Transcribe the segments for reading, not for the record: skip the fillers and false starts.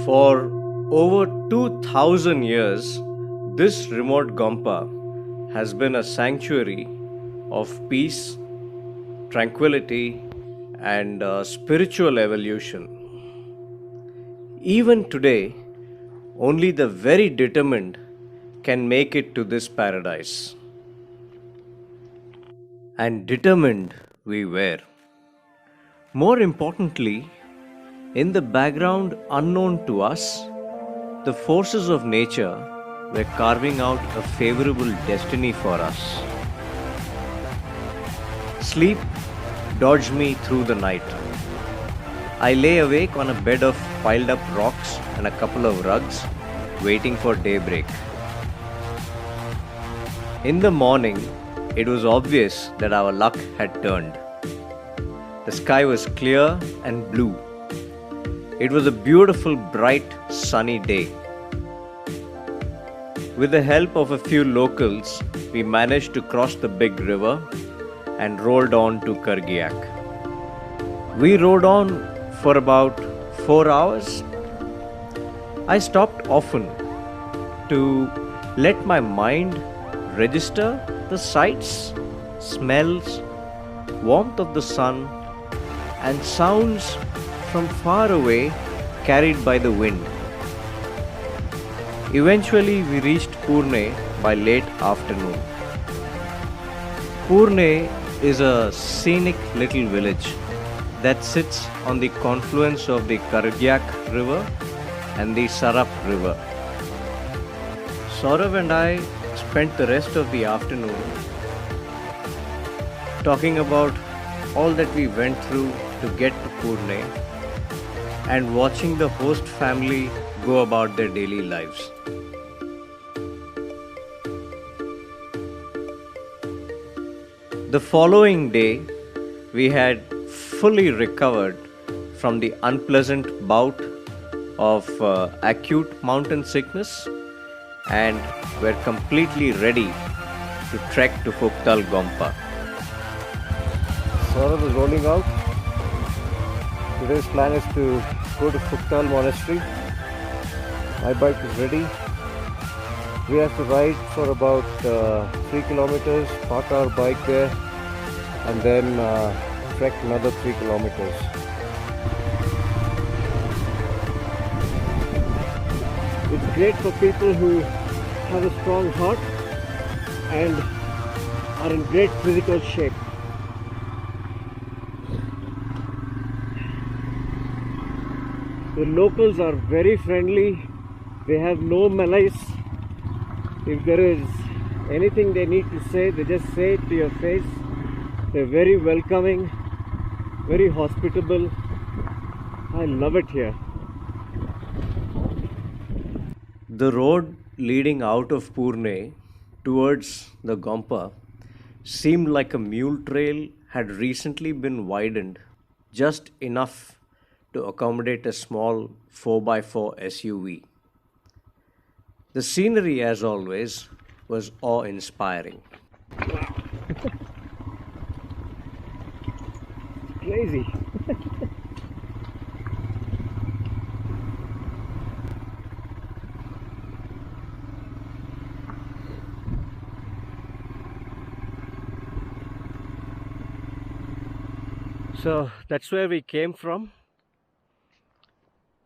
For over 2000 years, this remote Gompa has been a sanctuary of peace, tranquility, and spiritual evolution. Even today, only the very determined can make it to this paradise. And determined we were. More importantly, in the background unknown to us, the forces of nature were carving out a favorable destiny for us. Sleep dodged me through the night. I lay awake on a bed of piled up rocks and a couple of rugs, waiting for daybreak. In the morning, it was obvious that our luck had turned. The sky was clear and blue. It was a beautiful, bright, sunny day. With the help of a few locals, we managed to cross the big river and rolled on to Kargiak. We rode on for about 4 hours. I stopped often to let my mind register the sights, smells, warmth of the sun, and sounds from far away carried by the wind. Eventually, we reached Purne by late afternoon. Purne is a scenic little village that sits on the confluence of the Kargiak river and the Sarap river. Saurav and I spent the rest of the afternoon talking about all that we went through to get to Purne and watching the host family go about their daily lives. The following day, we had fully recovered from the unpleasant bout of acute mountain sickness and were completely ready to trek to Phugtal Gompa. Saurav is rolling out. Today's plan is to go to Phugtal monastery. My bike is ready. We have to ride for about 3 kilometers, park our bike there, and then trek another 3 kilometers. It's great for people who have a strong heart and are in great physical shape. The locals are very friendly. They have no malice. If there is anything they need to say, they just say it to your face. They're very welcoming, very hospitable. I love it here. The road leading out of Purne towards the Gompa seemed like a mule trail had recently been widened just enough to accommodate a small 4x4 SUV. The scenery, as always, was awe-inspiring. Wow. Crazy. So that's where we came from,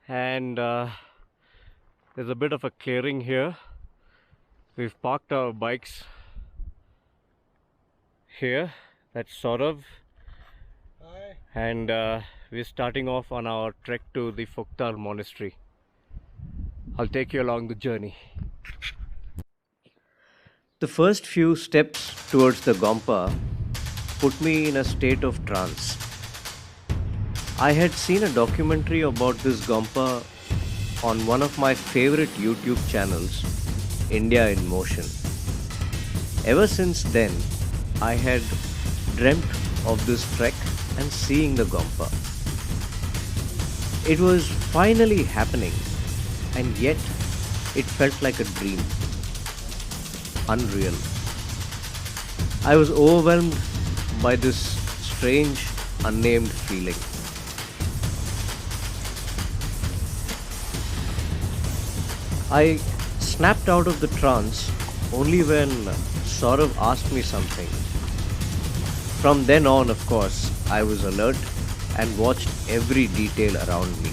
and there's a bit of a clearing here. We've parked our bikes here. That's Saurav. Hi. And we're starting off on our trek to the Phugtal monastery. I'll take you along the journey. The first few steps towards the Gompa put me in a state of trance. I had seen a documentary about this Gompa on one of my favorite YouTube channels, India in Motion. Ever since then, I had dreamt of this trek and seeing the Gompa. It was finally happening, and yet it felt like a dream. Unreal. I was overwhelmed by this strange, unnamed feeling. I snapped out of the trance only when Saurav asked me something. From then on, of course, I was alert and watched every detail around me.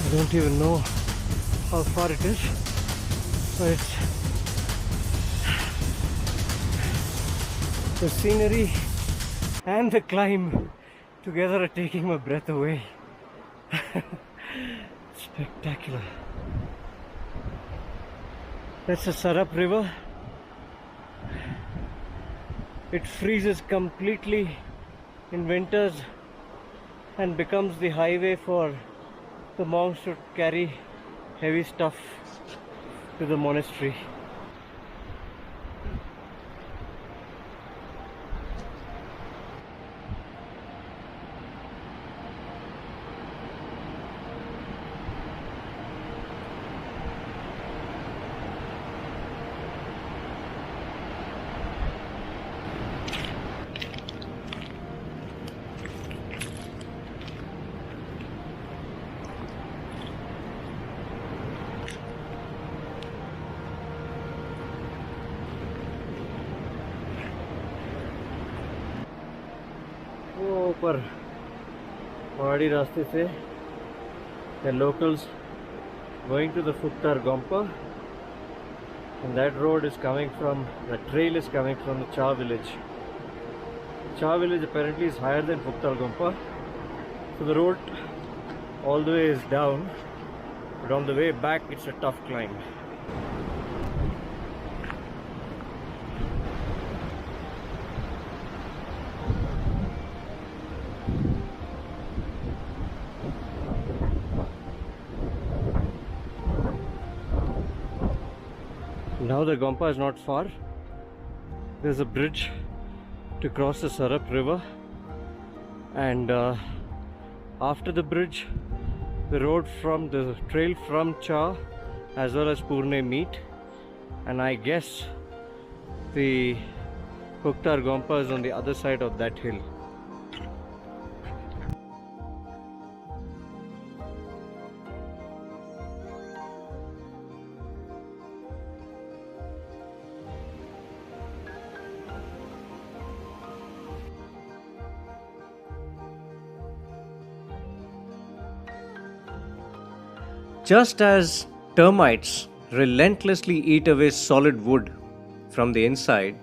I don't even know how far it is, but the scenery and the climb together are taking my breath away. Spectacular. That's the Sarap River. It freezes completely in winters and becomes the highway for the monks to carry heavy stuff to the monastery. वो ऊपर पहाड़ी रास्ते से the locals going to the Phugtal Gompa, and that road is coming from, the trail is coming from the Cha village. Cha village apparently is higher than Phugtal Gompa, so the road all the way is down, but on the way back it's a tough climb. Now the Gompa is not far. There's a bridge to cross the Sarap river, and after the bridge the road from the trail from Cha as well as Purne meet, and I guess the Phugtal Gompa is on the other side of that hill. Just as termites relentlessly eat away solid wood from the inside,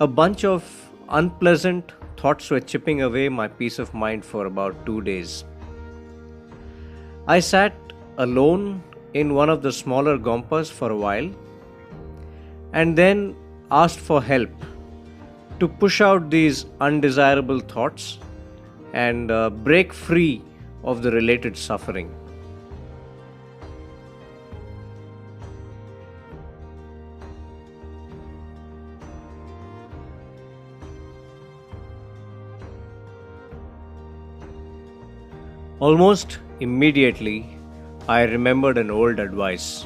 a bunch of unpleasant thoughts were chipping away my peace of mind for about 2 days. I sat alone in one of the smaller Gompas for a while and then asked for help to push out these undesirable thoughts and break free of the related suffering. Almost immediately, I remembered an old advice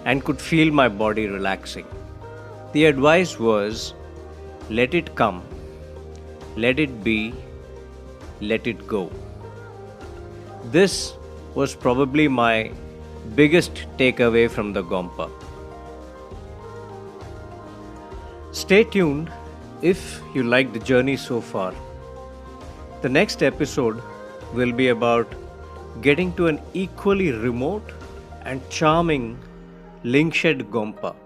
and could feel my body relaxing. The advice was, let it come, let it be, let it go. This was probably my biggest takeaway from the Gompa. Stay tuned if you like the journey so far. The next episode will be about getting to an equally remote and charming Lingshed Gompa.